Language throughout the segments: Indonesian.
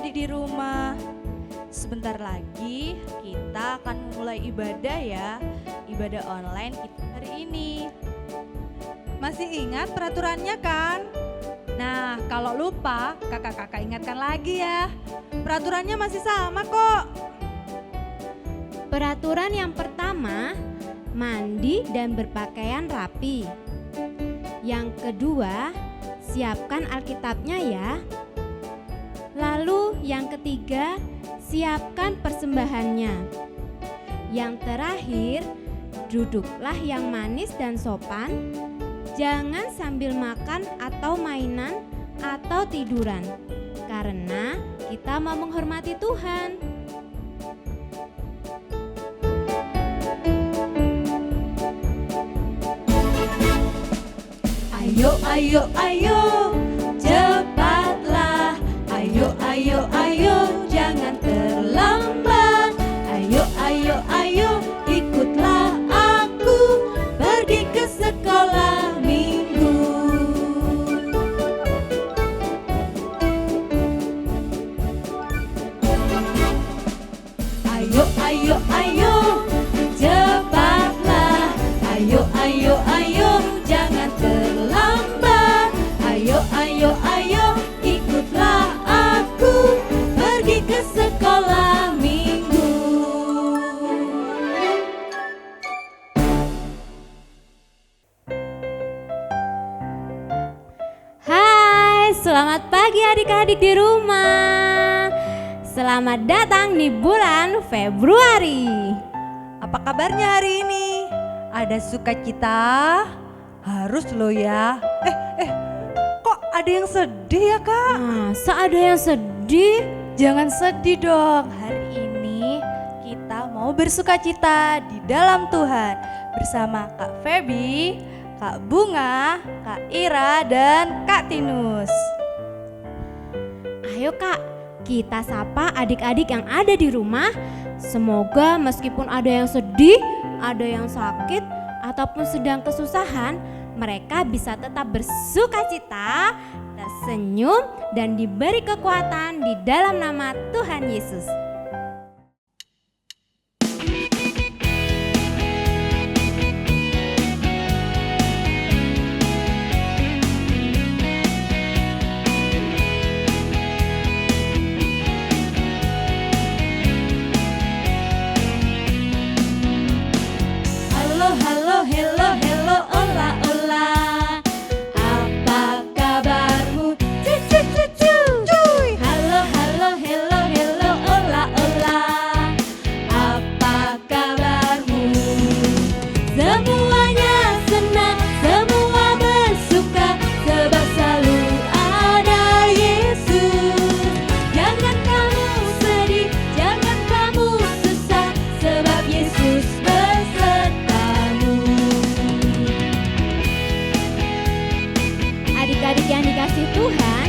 adik-adik di rumah. Sebentar lagi kita akan mulai ibadah ya, ibadah online kita hari ini. Masih ingat peraturannya kan? Nah, kalau lupa, kakak-kakak ingatkan lagi ya. Peraturannya masih sama kok. Peraturan yang pertama, mandi dan berpakaian rapi. Yang kedua, siapkan Alkitabnya ya. Lalu yang ketiga, siapkan persembahannya. Yang terakhir, duduklah yang manis dan sopan. Jangan sambil makan atau mainan atau tiduran, karena kita mau menghormati Tuhan. Ayo, ayo, ayo, cepatlah. Ayo, ayo, ayo, jangan terlambat. Ayo, ayo, ayo, ikutlah aku pergi ke sekolah minggu. Ayo, ayo, ayo, cepatlah. Ayo, ayo, ayo, jangan terlambat. Ayo, ayo, ayo, ikutlah aku pergi ke sekolah minggu. Hai, selamat pagi adik-adik di rumah. Selamat datang di bulan Februari. Apa kabarnya hari ini? Ada sukacita? Harus loh ya. Kok ada yang sedih ya kak? Masa ada yang sedih? Jangan sedih dong, hari ini kita mau bersukacita di dalam Tuhan bersama Kak Feby, Kak Bunga, Kak Ira, dan Kak Tinus. Ayo kak, kita sapa adik-adik yang ada di rumah. Semoga meskipun ada yang sedih, ada yang sakit, ataupun sedang kesusahan, mereka bisa tetap bersukacita, tersenyum, dan diberi kekuatan di dalam nama Tuhan Yesus. Halo, halo, hello, hello, hola, hola. Apa kabarmu? Cuy. Halo, halo, hello, hello, hola, hola. Apa kabarmu? Semuanya senang, semua bersuka, sebab selalu ada Yesus. Jangan kamu sedih, jangan kamu susah, sebab Yesus besertamu. Adik-adik yang dikasih Tuhan,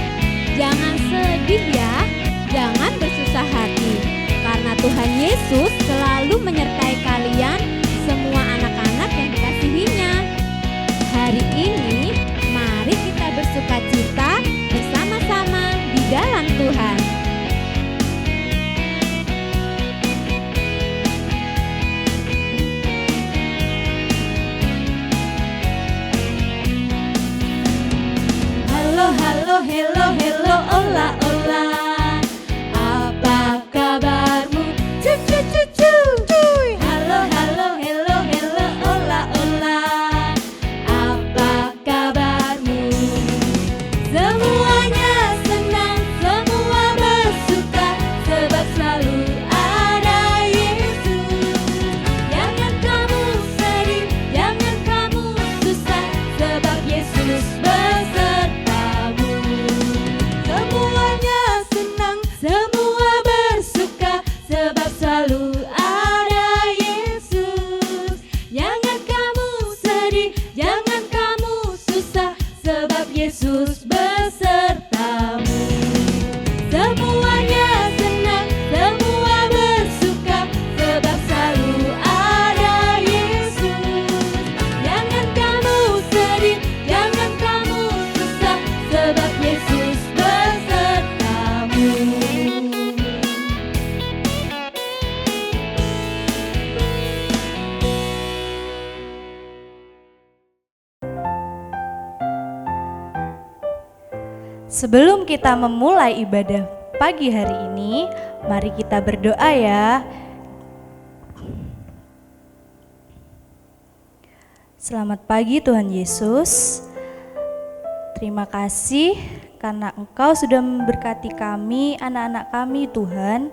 jangan sedih ya, jangan bersusah hati, karena Tuhan Yesus selalu menyertai kalian, semua anak-anak yang dikasih Sebelum kita memulai ibadah pagi hari ini, mari kita berdoa ya. Selamat pagi Tuhan Yesus. Terima kasih karena Engkau sudah memberkati kami, anak-anak kami Tuhan,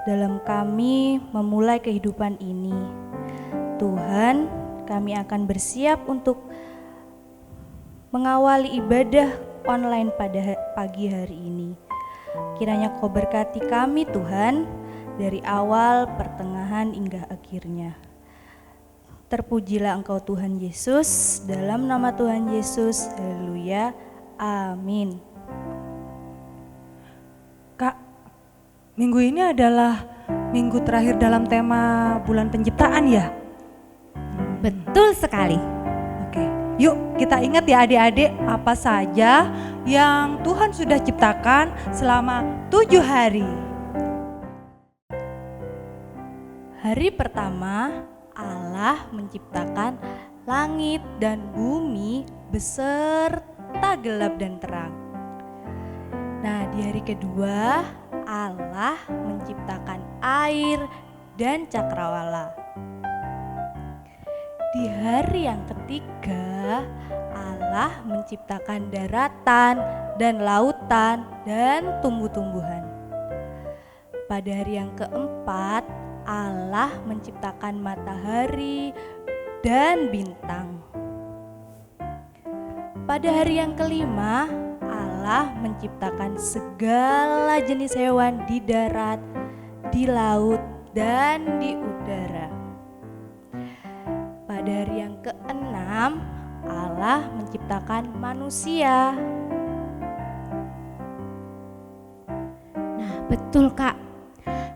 dalam kami memulai kehidupan ini. Tuhan, kami akan bersiap untuk mengawali ibadah online pada pagi hari ini. Kiranya Kau berkati kami Tuhan, dari awal, pertengahan, hingga akhirnya. Terpujilah Engkau Tuhan Yesus, dalam nama Tuhan Yesus, haleluya, amin. Kak, minggu ini adalah minggu terakhir dalam tema bulan penciptaan ya? Betul sekali. Oke, yuk kita ingat ya adik-adik apa saja yang Tuhan sudah ciptakan selama 7 hari. Hari pertama, Allah menciptakan langit dan bumi beserta gelap dan terang. Nah, di hari kedua, Allah menciptakan air dan cakrawala. Di hari yang ketiga, Allah menciptakan daratan dan lautan dan tumbuh-tumbuhan. Pada hari yang keempat, Allah menciptakan matahari dan bintang. Pada hari yang kelima, Allah menciptakan segala jenis hewan di darat, di laut, dan di udara. Pada hari yang keenam, Allah menciptakan manusia. Nah, betul Kak.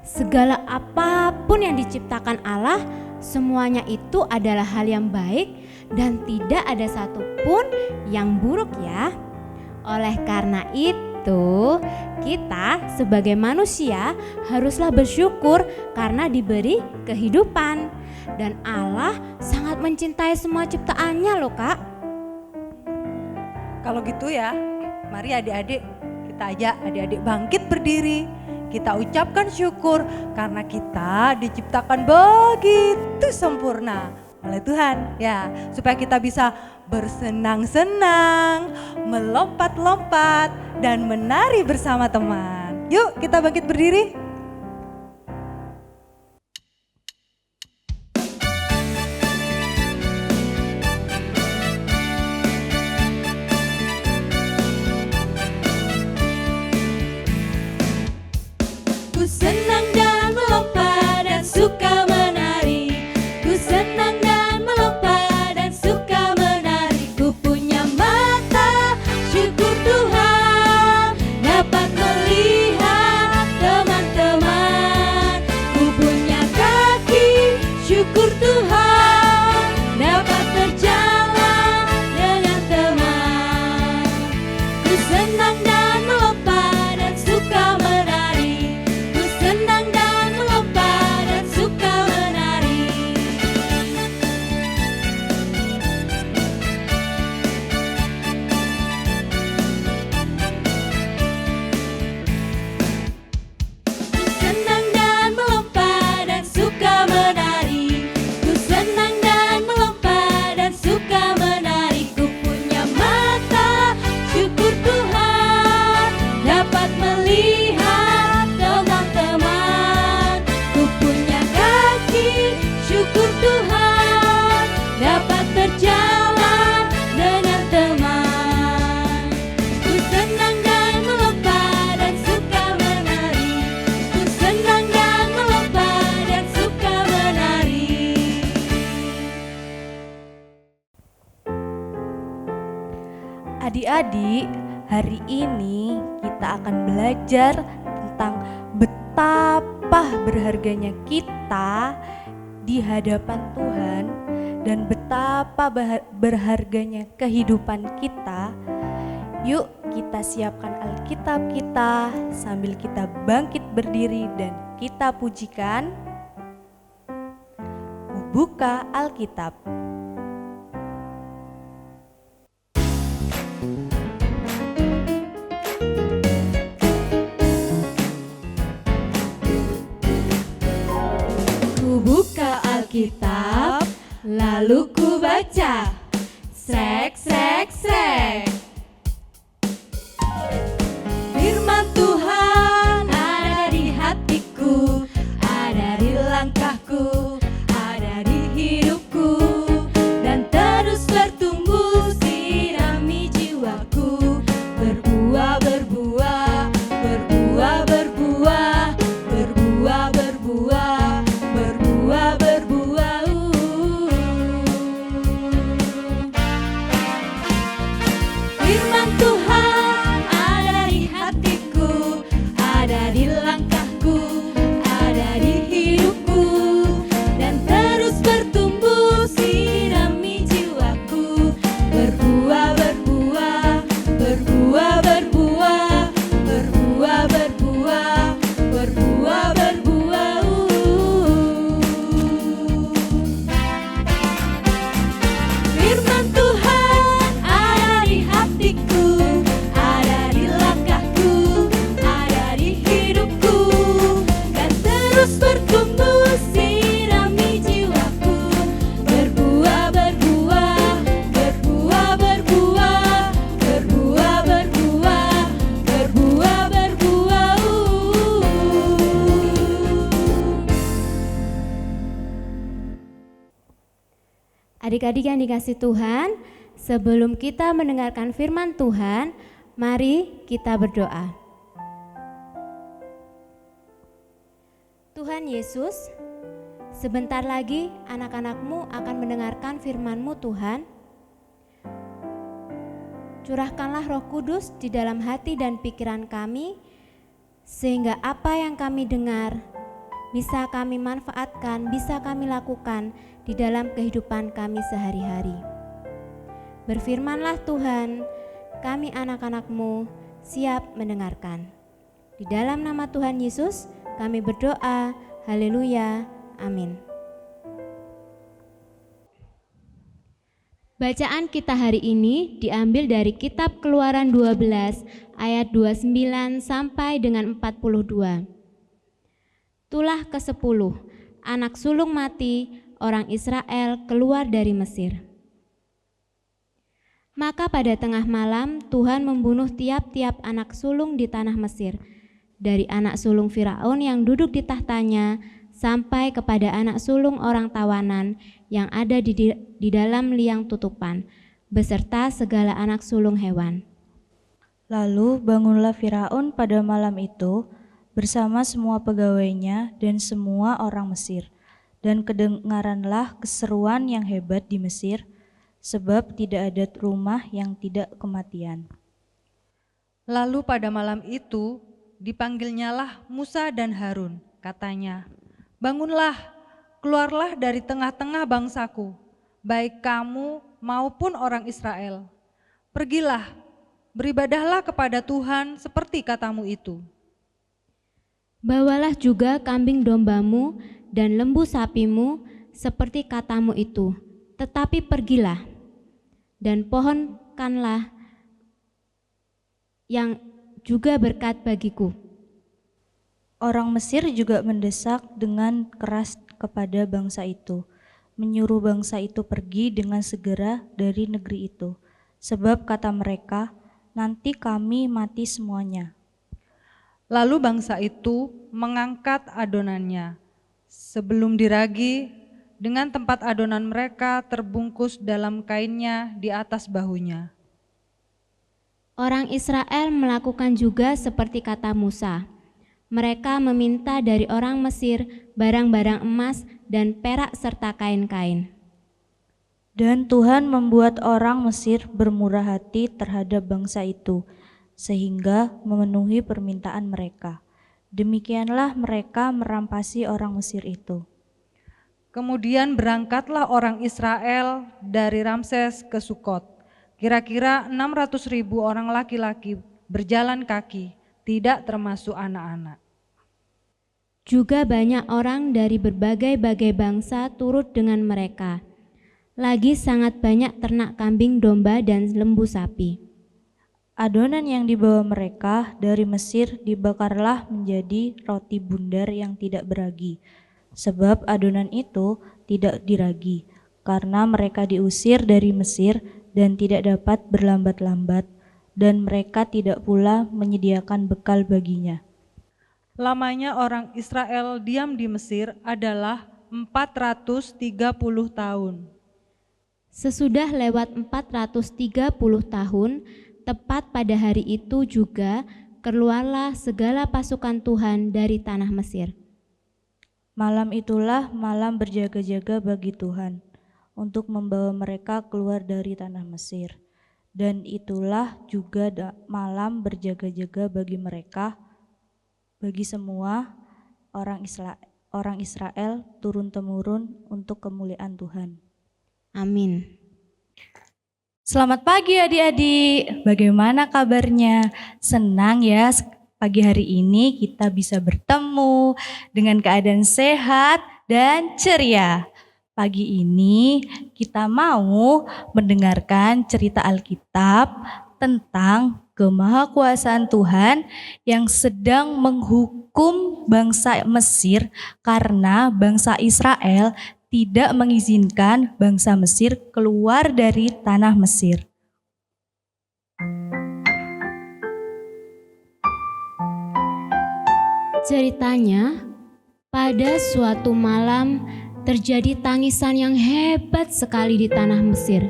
Segala apapun yang diciptakan Allah, semuanya itu adalah hal yang baik dan tidak ada satupun yang buruk ya. Oleh karena itu, kita sebagai manusia haruslah bersyukur karena diberi kehidupan. Dan Allah sangat mencintai semua ciptaannya loh Kak. Kalau gitu ya, mari adik-adik kita ajak adik-adik bangkit berdiri. Kita ucapkan syukur karena kita diciptakan begitu sempurna oleh Tuhan ya, supaya kita bisa bersenang-senang, melompat-lompat dan menari bersama teman. Yuk kita bangkit berdiri. Ku senang dan melompat dan suka menari. Ku senang dan melompat dan suka menari. Ku punya mata, syukur Tuhan, dapat melihat teman-teman. Ku punya kaki, syukur Tuhan, dapat berjalan dengan teman. Ku senang dan melompat dan suka menari. Senang dan melompat dan suka menari. Ku senang dan melompat dan suka menari. Ku senang dan melompat dan suka menari. Ku punya mata, syukur Tuhan, dapat melihat teman-teman. Ku punya kaki, syukur Tuhan, dapat berjalan dengan teman. Ku senang dan melompat dan suka menari. Ku senang dan melompat dan suka menari. Adik-adik, hari ini kita akan belajar tentang betapa berharganya kita di hadapan Tuhan dan betapa berharganya kehidupan kita. Yuk kita siapkan Alkitab kita sambil kita bangkit berdiri dan kita pujikan. Buka Alkitab. Alkitab, lalu ku baca. Srek, srek, srek. Firman Tuhan ada di hatiku, ada di langkahku, ada di hidupku, dan terus bertumbuh sirami jiwaku. Berbuah, berbuah, berbuah, berbuah, berbuah, berbuah, berbuah, berbuah. Firman Tuhan ada di hatiku, ada di langkahku, ada di hidupku, dan terus bertumbuh sirami jiwaku. Berbuah, berbuah, berbuah, berbuah, berbuah, berbuah, berbuah, berbuah. Firman Tuhan ada di hatiku, ada di langkahku, ada di hidupku, dan terus bertumbuh sirami jiwaku. Berbuah, berbuah, berbuah, berbuah, berbuah, berbuah, berbuah, berbuah. Adik-adik yang dikasih Tuhan, sebelum kita mendengarkan firman Tuhan, mari kita berdoa. Tuhan Yesus, sebentar lagi anak-anak-Mu akan mendengarkan firman-Mu Tuhan. Curahkanlah Roh Kudus di dalam hati dan pikiran kami, sehingga apa yang kami dengar bisa kami manfaatkan, bisa kami lakukan di dalam kehidupan kami sehari-hari. Berfirmanlah Tuhan, kami anak-anak-Mu siap mendengarkan. Di dalam nama Tuhan Yesus kami berdoa, haleluya, amin. Bacaan kita hari ini diambil dari kitab Keluaran 12 ayat 29 sampai dengan 42. Tulah ke-10, anak sulung mati, orang Israel keluar dari Mesir. Maka pada tengah malam Tuhan membunuh tiap-tiap anak sulung di tanah Mesir, dari anak sulung Firaun yang duduk di tahtanya sampai kepada anak sulung orang tawanan yang ada di dalam liang tutupan, beserta segala anak sulung hewan. Lalu bangunlah Firaun pada malam itu bersama semua pegawainya dan semua orang Mesir. Dan kedengaranlah keseruan yang hebat di Mesir, sebab tidak ada rumah yang tidak kematian. Lalu pada malam itu dipanggilnyalah Musa dan Harun, katanya, "Bangunlah, keluarlah dari tengah-tengah bangsaku, baik kamu maupun orang Israel. Pergilah, beribadahlah kepada Tuhan seperti katamu itu. Bawalah juga kambing dombamu dan lembu sapimu seperti katamu itu, tetapi pergilah dan pohonkanlah yang juga berkat bagiku." Orang Mesir juga mendesak dengan keras kepada bangsa itu, menyuruh bangsa itu pergi dengan segera dari negeri itu, sebab kata mereka, "Nanti kami mati semuanya." Lalu bangsa itu mengangkat adonannya. Sebelum diragi, dengan tempat adonan mereka terbungkus dalam kainnya di atas bahunya. Orang Israel melakukan juga seperti kata Musa. Mereka meminta dari orang Mesir barang-barang emas dan perak serta kain-kain. Dan Tuhan membuat orang Mesir bermurah hati terhadap bangsa itu, sehingga memenuhi permintaan mereka. Demikianlah mereka merampasi orang Mesir itu. Kemudian berangkatlah orang Israel dari Ramses ke Sukot. Kira-kira 600.000 orang laki-laki berjalan kaki, tidak termasuk anak-anak. Juga banyak orang dari berbagai-bagai bangsa turut dengan mereka. Lagi sangat banyak ternak kambing, domba, dan lembu sapi. Adonan yang dibawa mereka dari Mesir dibakarlah menjadi roti bundar yang tidak beragi, sebab adonan itu tidak diragi, karena mereka diusir dari Mesir dan tidak dapat berlambat-lambat, dan mereka tidak pula menyediakan bekal baginya. Lamanya orang Israel diam di Mesir adalah 430 tahun. Sesudah lewat 430 tahun, tepat pada hari itu juga keluarlah segala pasukan Tuhan dari tanah Mesir. Malam itulah malam berjaga-jaga bagi Tuhan untuk membawa mereka keluar dari tanah Mesir. Dan itulah juga malam berjaga-jaga bagi mereka, bagi semua orang Israel turun-temurun untuk kemuliaan Tuhan. Amin. Selamat pagi adik-adik, bagaimana kabarnya? Senang ya pagi hari ini kita bisa bertemu dengan keadaan sehat dan ceria. Pagi ini kita mau mendengarkan cerita Alkitab tentang kemahakuasaan Tuhan yang sedang menghukum bangsa Mesir karena bangsa Israel tidak mengizinkan bangsa Mesir keluar dari tanah Mesir. Ceritanya, pada suatu malam terjadi tangisan yang hebat sekali di tanah Mesir.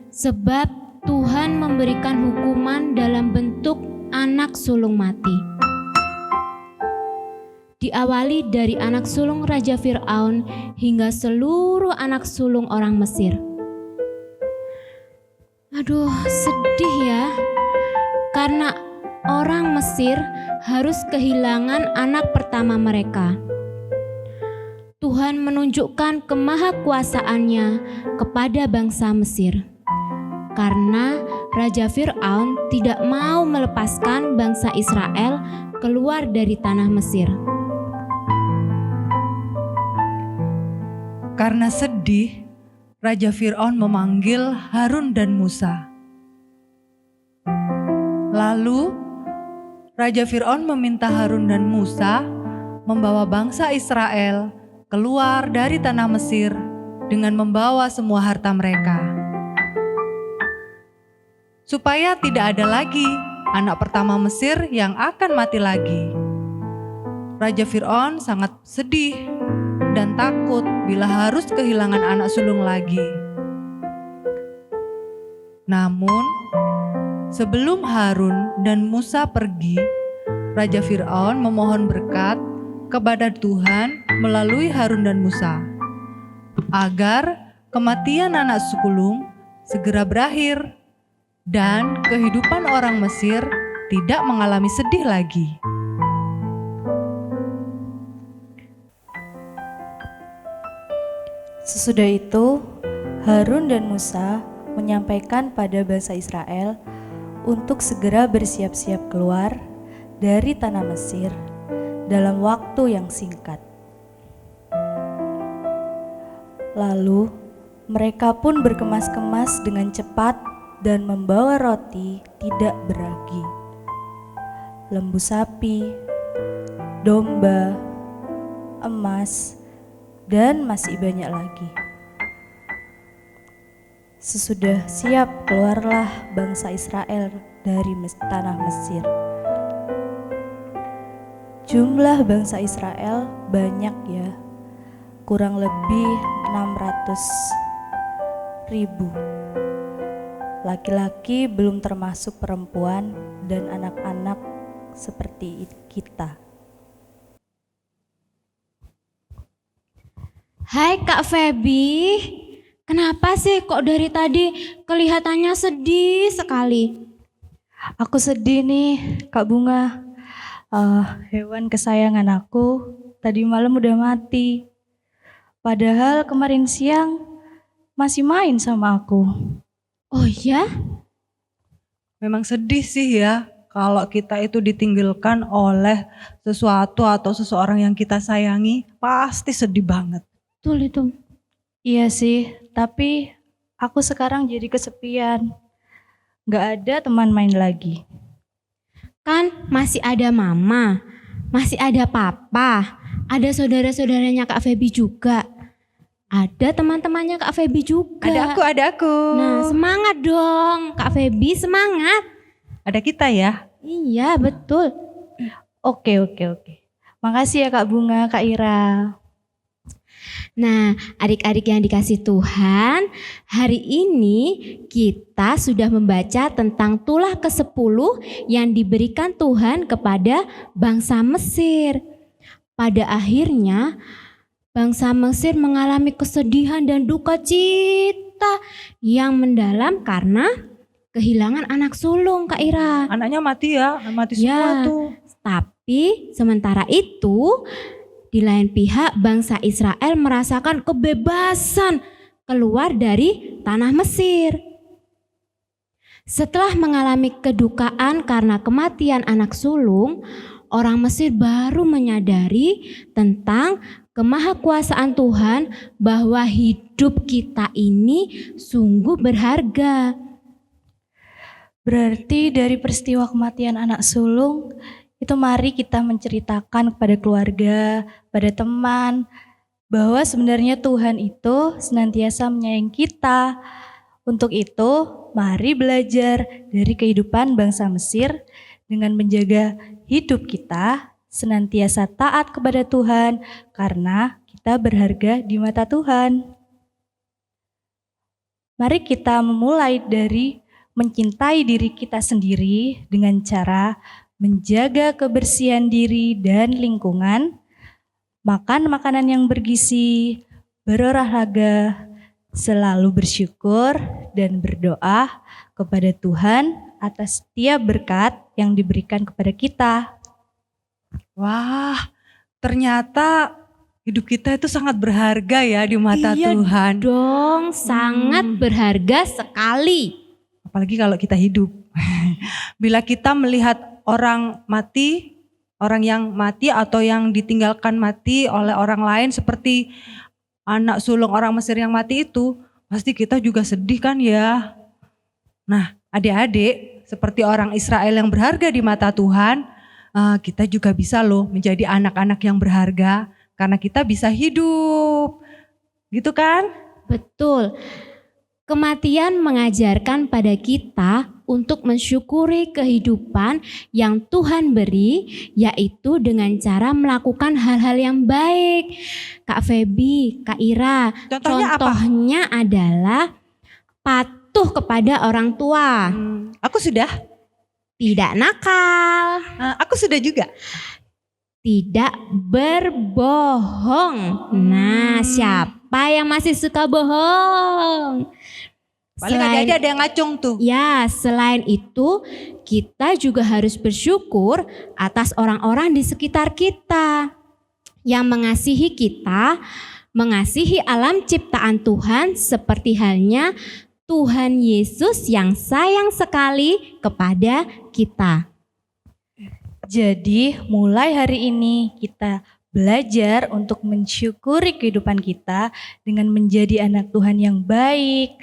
Sebab Tuhan memberikan hukuman dalam bentuk anak sulung mati. Diawali dari anak sulung Raja Fir'aun hingga seluruh anak sulung orang Mesir. Aduh, sedih ya. Karena orang Mesir harus kehilangan anak pertama mereka. Tuhan menunjukkan kemahakuasaannya kepada bangsa Mesir. Karena Raja Fir'aun tidak mau melepaskan bangsa Israel keluar dari tanah Mesir. Karena sedih, Raja Fir'aun memanggil Harun dan Musa. Lalu Raja Fir'aun meminta Harun dan Musa membawa bangsa Israel keluar dari tanah Mesir dengan membawa semua harta mereka. Supaya tidak ada lagi anak pertama Mesir yang akan mati lagi. Raja Fir'aun sangat sedih dan takut bila harus kehilangan anak sulung lagi. Namun, sebelum Harun dan Musa pergi, Raja Fir'aun memohon berkat kepada Tuhan melalui Harun dan Musa, agar kematian anak sulung segera berakhir dan kehidupan orang Mesir tidak mengalami sedih lagi. Sesudah itu, Harun dan Musa menyampaikan pada bangsa Israel untuk segera bersiap-siap keluar dari tanah Mesir dalam waktu yang singkat. Lalu mereka pun berkemas-kemas dengan cepat dan membawa roti tidak beragi, lembu sapi, domba, emas, dan masih banyak lagi. Sesudah siap keluarlah bangsa Israel dari tanah Mesir. Jumlah bangsa Israel banyak ya, kurang lebih 600.000. Laki-laki belum termasuk perempuan dan anak-anak seperti kita. Hai Kak Feby, kenapa sih kok dari tadi kelihatannya sedih sekali? Aku sedih nih Kak Bunga. Hewan kesayangan aku tadi malam udah mati. Padahal kemarin siang masih main sama aku. Oh ya? Memang sedih sih ya kalau kita itu ditinggalkan oleh sesuatu atau seseorang yang kita sayangi, pasti sedih banget. Betul itu. Iya sih, tapi aku sekarang jadi kesepian. Gak ada teman main lagi. Kan masih ada mama, masih ada papa, ada saudara-saudaranya Kak Feby juga. Ada teman-temannya Kak Feby juga. Ada aku. Nah, semangat dong Kak Feby, semangat. Ada kita ya. Iya, betul. Oke. Makasih ya Kak Bunga, Kak Ira. Nah, adik-adik yang dikasih Tuhan, hari ini kita sudah membaca tentang tulah ke-10 yang diberikan Tuhan kepada bangsa Mesir. Pada akhirnya, bangsa Mesir mengalami kesedihan dan duka cita yang mendalam karena kehilangan anak sulung, Kak Ira. Anaknya mati ya, mati Ya. semua tuh. Tapi sementara itu, di lain pihak bangsa Israel merasakan kebebasan keluar dari tanah Mesir. Setelah mengalami kedukaan karena kematian anak sulung, orang Mesir baru menyadari tentang kemahakuasaan Tuhan bahwa hidup kita ini sungguh berharga. Berarti dari peristiwa kematian anak sulung, itu mari kita menceritakan kepada keluarga, pada teman, bahwa sebenarnya Tuhan itu senantiasa menyayangi kita. Untuk itu, mari belajar dari kehidupan bangsa Mesir dengan menjaga hidup kita senantiasa taat kepada Tuhan karena kita berharga di mata Tuhan. Mari kita memulai dari mencintai diri kita sendiri dengan cara menjaga kebersihan diri dan lingkungan, makan makanan yang bergizi, berolahraga, selalu bersyukur dan berdoa kepada Tuhan atas setiap berkat yang diberikan kepada kita. Wah, ternyata hidup kita itu sangat berharga ya di mata Iya Tuhan. dong, sangat berharga sekali. Apalagi kalau kita hidup. Bila kita melihat orang mati, orang yang mati atau yang ditinggalkan mati oleh orang lain seperti anak sulung orang Mesir yang mati itu, pasti kita juga sedih kan ya. Nah, adik-adik seperti orang Israel yang berharga di mata Tuhan, kita juga bisa loh menjadi anak-anak yang berharga karena kita bisa hidup. Gitu kan? Betul. Kematian mengajarkan pada kita untuk mensyukuri kehidupan yang Tuhan beri, yaitu dengan cara melakukan hal-hal yang baik. Kak Feby, Kak Ira, Contohnya apa? contohnya adalah patuh kepada orang tua, Aku sudah. tidak nakal, Aku sudah juga. tidak berbohong. Nah, siapa yang masih suka bohong? Paling ada yang ngacung tuh. Ya, selain itu kita juga harus bersyukur atas orang-orang di sekitar kita yang mengasihi kita, mengasihi alam ciptaan Tuhan seperti halnya Tuhan Yesus yang sayang sekali kepada kita. Jadi mulai hari ini kita belajar untuk mensyukuri kehidupan kita dengan menjadi anak Tuhan yang baik.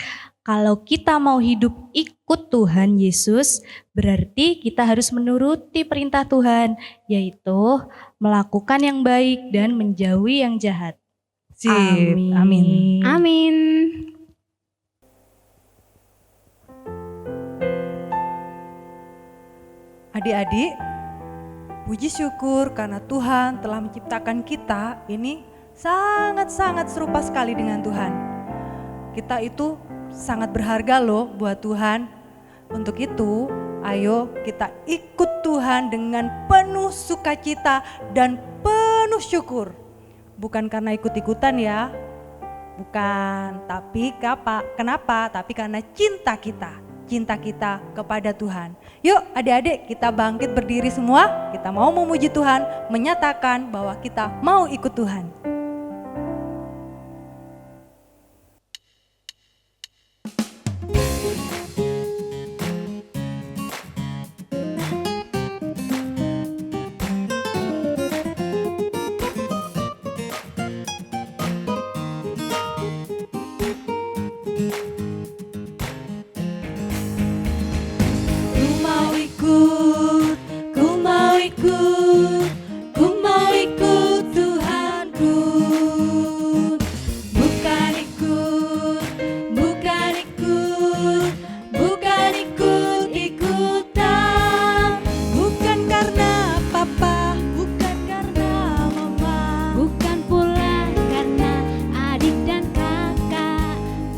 Kalau kita mau hidup ikut Tuhan Yesus, berarti kita harus menuruti perintah Tuhan, yaitu melakukan yang baik dan menjauhi yang jahat. Sip, amin. Amin. Adik-adik, puji syukur karena Tuhan telah menciptakan kita ini sangat-sangat serupa sekali dengan Tuhan. Kita itu sangat berharga loh buat Tuhan. Untuk itu, ayo kita ikut Tuhan dengan penuh sukacita dan penuh syukur. Bukan karena ikut-ikutan ya. Bukan, tapi kenapa? Tapi karena cinta kita kepada Tuhan. Yuk adik-adik kita bangkit berdiri semua. Kita mau memuji Tuhan, menyatakan bahwa kita mau ikut Tuhan. Ku mau ikut Tuhanku.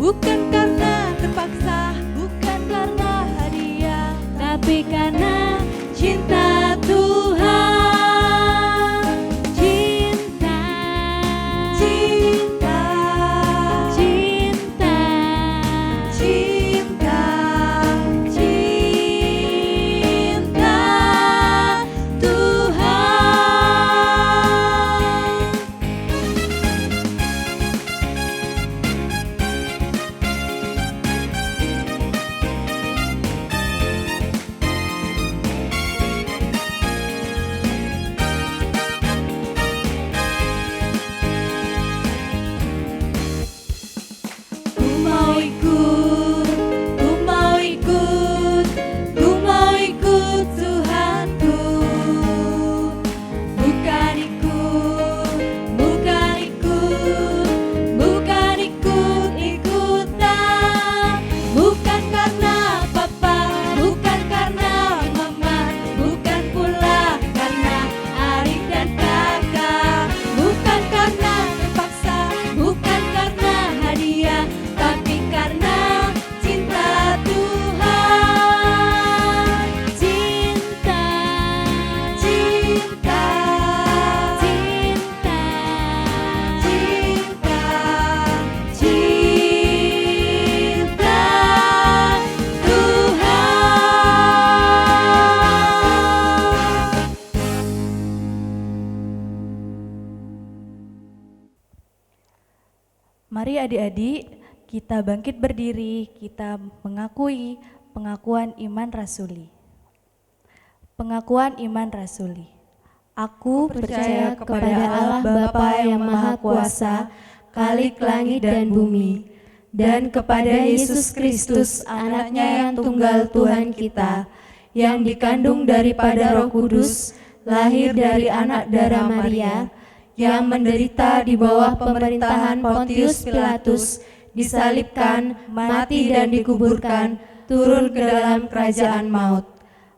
bukan karena terpaksa, bukan karena hadiah, tapi karena cinta Tuhan. Cinta, cinta, cinta, cinta, cinta Tuhan. Ku mau ikut, ku mau ikut, ku mau ikut Tuhanku. Bukan ikut, bukan ikut, bukan ikut-ikutan. Bukan karena papa, bukan karena mama, bukan pula karena adik dan kakak. Bukan karena terpaksa, bukan karena hadiah, tapi karena cinta Tuhan. Cinta, cinta, cinta, cinta, cinta Tuhan. Mari adik-adik, kita bangkit berdiri, kita mengakui pengakuan iman rasuli. Pengakuan iman rasuli. Aku percaya kepada Allah Bapa yang Maha Kuasa, Khalik langit dan bumi, dan kepada Yesus Kristus, anaknya yang tunggal Tuhan kita, yang dikandung daripada Roh Kudus, lahir dari anak darah Maria, yang menderita di bawah pemerintahan Pontius Pilatus, disalibkan, mati dan dikuburkan, turun ke dalam kerajaan maut.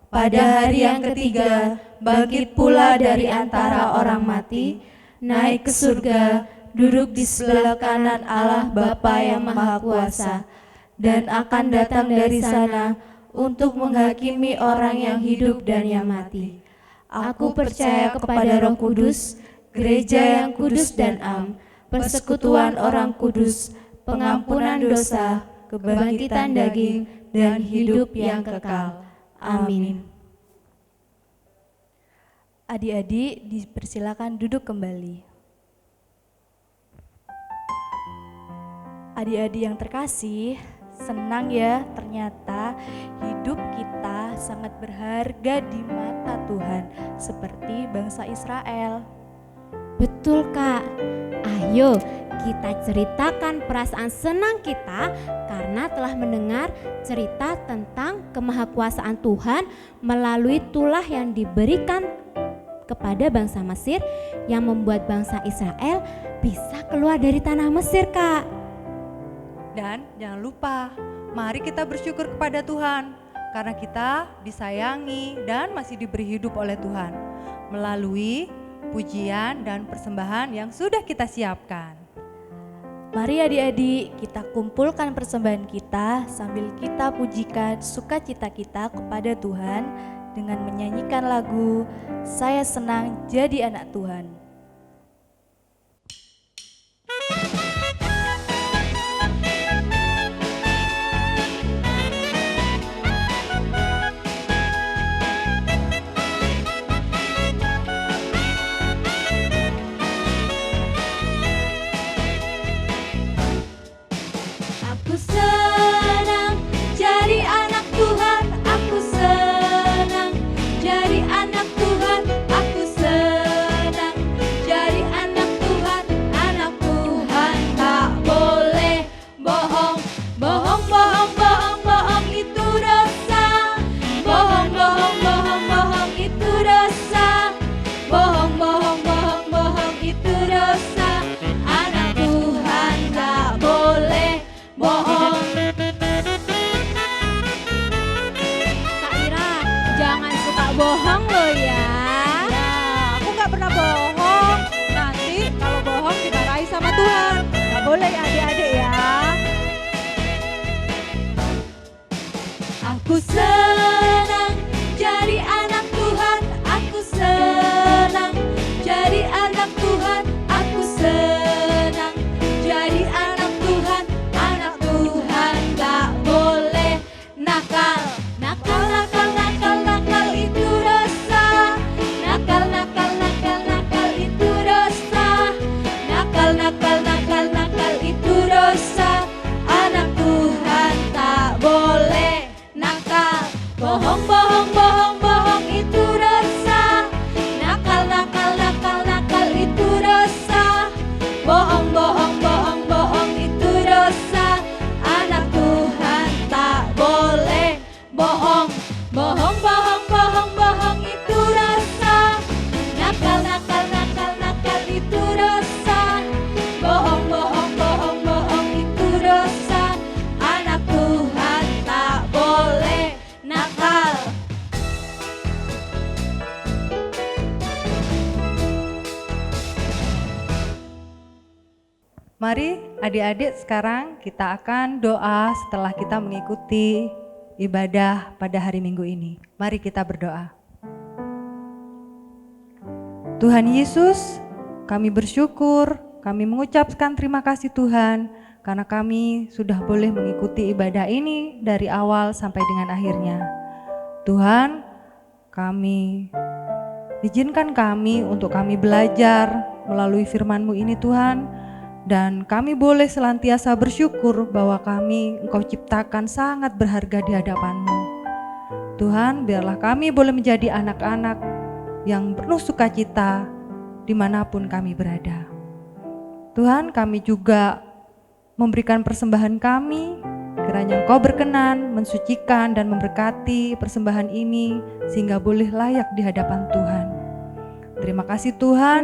Pada hari yang ketiga, bangkit pula dari antara orang mati, naik ke surga, duduk di sebelah kanan Allah Bapa yang Maha Kuasa, dan akan datang dari sana untuk menghakimi orang yang hidup dan yang mati. Aku percaya kepada Roh Kudus, gereja yang kudus dan am, persekutuan orang kudus, pengampunan dosa, kebangkitan daging, dan hidup yang kekal. Amin. Adik-adik dipersilakan duduk kembali. Adik-adik yang terkasih, senang ya ternyata hidup kita sangat berharga di mata Tuhan, seperti bangsa Israel. Betul Kak. Ayo kita ceritakan perasaan senang kita karena telah mendengar cerita tentang kemahakuasaan Tuhan melalui tulah yang diberikan kepada bangsa Mesir yang membuat bangsa Israel bisa keluar dari tanah Mesir Kak. Dan jangan lupa, mari kita bersyukur kepada Tuhan karena kita disayangi dan masih diberi hidup oleh Tuhan melalui pujian dan persembahan yang sudah kita siapkan. Mari adik-adik kita kumpulkan persembahan kita sambil kita pujikan sukacita kita kepada Tuhan dengan menyanyikan lagu Saya Senang Jadi Anak Tuhan. Aku senang jadi anak Tuhan, aku senang jadi anak Tuhan, aku senang jadi anak Tuhan, anak Tuhan tak boleh bohong, bohong, bohong, bohong, bohong itu dosa, bohong, bohong, bohong, bohong itu dosa, bohong, bohong, bohong, bohong itu dosa, anak Tuhan tak boleh bohong. Kak Ira, jangan suka bohong loh ya. Nah, aku gak pernah bohong. Nanti kalau bohong dimarahi sama Tuhan. Gak boleh ya adik-adik ya. Aku senang jadi anak Tuhan, aku senang jadi anak Tuhan, aku senang jadi anak Tuhan. Anak Tuhan gak boleh nakal. Nakal, nakal, nakal, nakal itu dosa. Nakal, nakal, nakal, nakal itu dosa. Nakal, nakal, nakal, nakal itu dosa. Anak Tuhan tak boleh nakal. Bohong, bohong, bohong, bohong itu dosa. Nakal, nakal, nakal, nakal itu dosa. Bohong, bohong, bohong, bohong itu dosa. Anak Tuhan tak boleh bohong. Bohong, bohong, bohong, bohong itu dosa. Nakal, nakal, nakal, nakal itu dosa. Bohong, bohong, bohong, bohong itu dosa. Anak Tuhan tak boleh nakal. Mari adik-adik sekarang kita akan doa setelah kita mengikuti ibadah pada hari Minggu ini. Mari kita berdoa. Tuhan Yesus, kami bersyukur, kami mengucapkan terima kasih Tuhan karena kami sudah boleh mengikuti ibadah ini dari awal sampai dengan akhirnya. Tuhan, izinkan kami untuk kami belajar melalui firman-Mu ini Tuhan. Dan kami boleh selantiasa bersyukur bahwa Engkau ciptakan sangat berharga di hadapan-Mu. Tuhan, biarlah kami boleh menjadi anak-anak yang penuh sukacita dimanapun kami berada. Tuhan, kami juga memberikan persembahan kami, kiranya Engkau berkenan mensucikan dan memberkati persembahan ini sehingga boleh layak di hadapan Tuhan. Terima kasih Tuhan,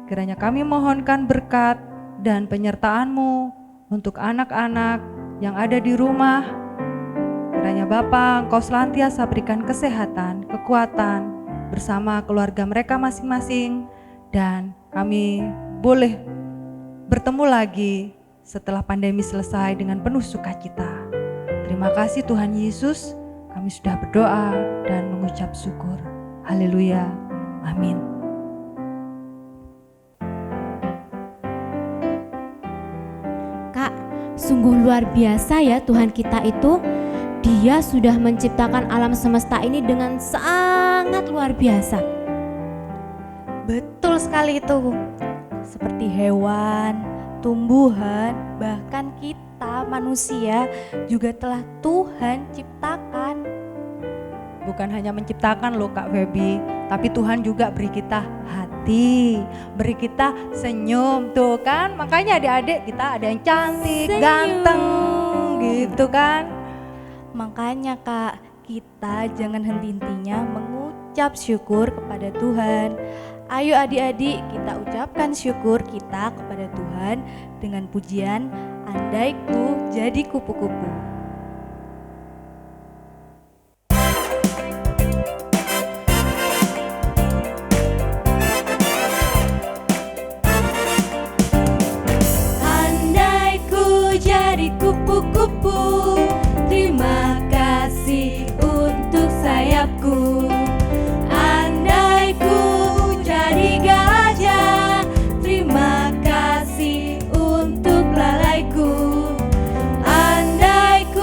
kiranya kami mohonkan berkat dan penyertaan-Mu untuk anak-anak yang ada di rumah. Kiranya Bapa, Engkau selantiasa berikan kesehatan, kekuatan bersama keluarga mereka masing-masing. Dan kami boleh bertemu lagi setelah pandemi selesai dengan penuh sukacita. Terima kasih Tuhan Yesus, kami sudah berdoa dan mengucap syukur. Haleluya, amin. Sungguh luar biasa ya Tuhan kita itu. Dia sudah menciptakan alam semesta ini dengan sangat luar biasa. Betul sekali itu. Seperti hewan, tumbuhan, bahkan kita manusia juga telah Tuhan ciptakan. Bukan hanya menciptakan loh Kak Feby, tapi Tuhan juga beri kita hati, beri kita senyum tuh kan. Makanya adik-adik kita ada yang cantik, ganteng gitu kan. Makanya Kak, kita jangan henti-hentinya mengucap syukur kepada Tuhan. Ayo adik-adik kita ucapkan syukur kita kepada Tuhan dengan pujian Andaiku Jadi Kupu-Kupu. Kupu-kupu, terima kasih untuk sayapku. Andai ku jadi gajah, terima kasih untuk lalaiku. Andai ku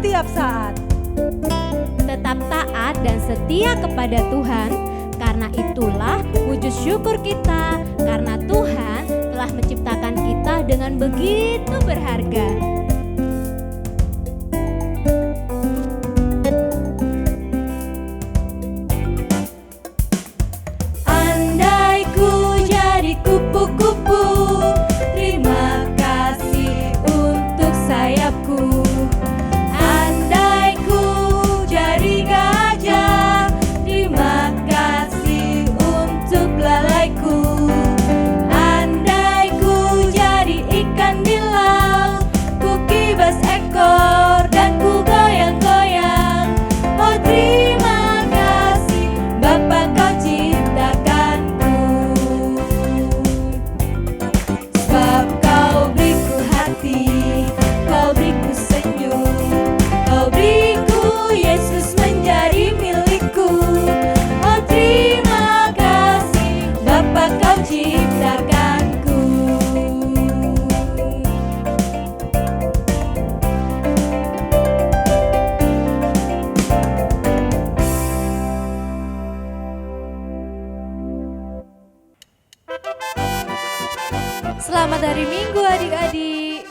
setiap saat. Tetap taat dan setia kepada Tuhan, karena itulah wujud syukur kita, karena Tuhan telah menciptakan kita dengan begitu berharga. Andai ku jadi kupu-kupu, terima kasih untuk sayapku. Andai ku jadi gajah, terima kasih untuk belalaiku. Andai ku jadi ikan di laut, ku kibas ekor dan ku goyang-goyang. Oh terima kasih Bapa, kau ciptakanku. Sebab kau beriku hati, kau beriku senyum, kau beriku Yesus menjadi milikku. Oh terima kasih Bapa, kau ciptakanku. Selamat hari Minggu adik-adik.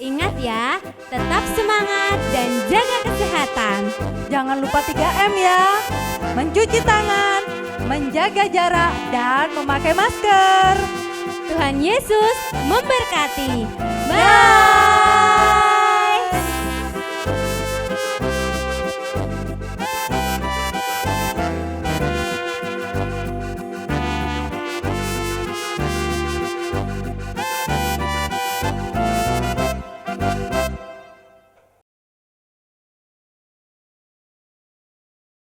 Ingat ya, tetap semangat dan jaga kesehatan. Jangan lupa 3M ya. Mencuci tangan, menjaga jarak, dan memakai masker. Tuhan Yesus memberkati. Bye.